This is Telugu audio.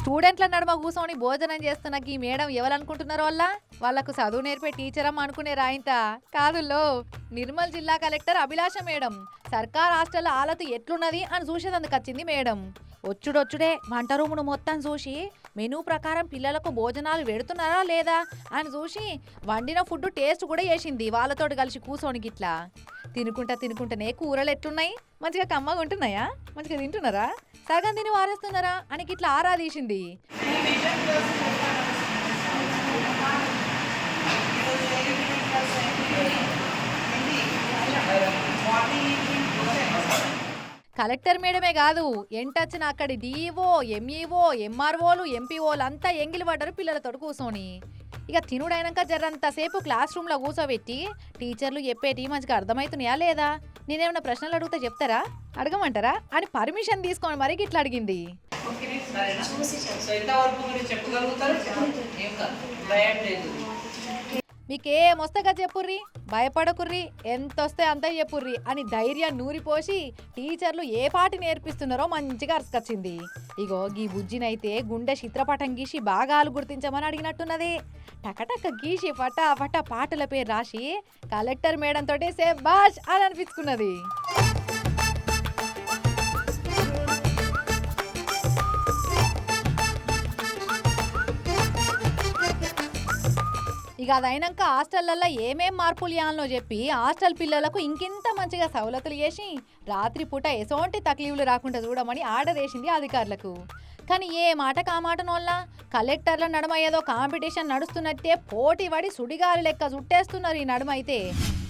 స్టూడెంట్ల నడుమ కూర్చొని భోజనం చేస్తున్న ఈ మేడం ఎవరనుకుంటున్నారు వాళ్ళకు చదువు నేర్పే టీచరమ్మ అనుకునే రాయింత కాదుల్లో నిర్మల్ జిల్లా కలెక్టర్ అభిలాష మేడం. సర్కార్ హాస్టల్ ఆలతు ఎట్లున్నది అని చూసేందుకు వచ్చింది మేడం. వచ్చుడొచ్చుడే వంట రూమును మొత్తం చూసి మెనూ ప్రకారం పిల్లలకు భోజనాలు పెడుతున్నారా లేదా అని చూసి వండిన ఫుడ్ టేస్ట్ కూడా చేసింది వాళ్ళతో కలిసి కూర్చొని గిట్లా. తినుకుంటేనే కూరలు ఎట్లున్నాయి, మంచిగా కమ్మగా ఉంటున్నాయా, మంచిగా తింటున్నారా, సగం తిని వారేస్తున్నారా అని గిట్లా ఆరా తీసింది. కలెక్టర్ మేడమే కాదు, ఎంటొచ్చిన అక్కడి డిఈఓ, ఎంఈఓ, ఎంఆర్ఓలు, ఎంపీఓలు అంతా ఎంగిలి పడ్డారు పిల్లలతో కూర్చొని. ఇక తినుడైనాక జరంతసేపు క్లాస్ రూమ్లో కూర్చోబెట్టి టీచర్లు చెప్పేటి మంచిగా అర్థమవుతున్నాయా లేదా, నేనేమన్నా ప్రశ్నలు అడిగితే చెప్తారా, అడగమంటారా అని పర్మిషన్ తీసుకొని మరీ ఇట్లా అడిగింది. మీకేమొస్తగా చెప్పుర్రి, భయపడకుర్రి, ఎంతొస్తే అంత చెప్పుర్రి అని ధైర్యం నూరిపోసి టీచర్లు ఏ పాటి నేర్పిస్తున్నారో మంచిగా అరుసుకొచ్చింది. ఇగో గీ బుజ్జినైతే గుండె చిత్రపటం గీసి భాగాలు గుర్తించమని అడిగినట్టున్నది. టకటక గీసి ఫటా పాటల పేరు రాసి కలెక్టర్ మేడం తోటి శభాష్ అని అనిపించుకున్నది. ఇక అదైనాక హాస్టళ్లలో ఏమేం మార్పులు చేయాలనో చెప్పి హాస్టల్ పిల్లలకు ఇంకింత మంచిగా సవలతులు చేసి రాత్రిపూట ఎసోంటి తక్లీఫ్లు రాకుండా చూడమని ఆర్డర్ వేసింది అధికారులకు. కానీ ఏ మాటకు ఆ మాటనోళ్ళ కలెక్టర్ల నడుమ ఏదో కాంపిటీషన్ నడుస్తున్నట్టే పోటీ పడి సుడిగాలి లెక్క చుట్టేస్తున్నారు ఈ నడుమ అయితే.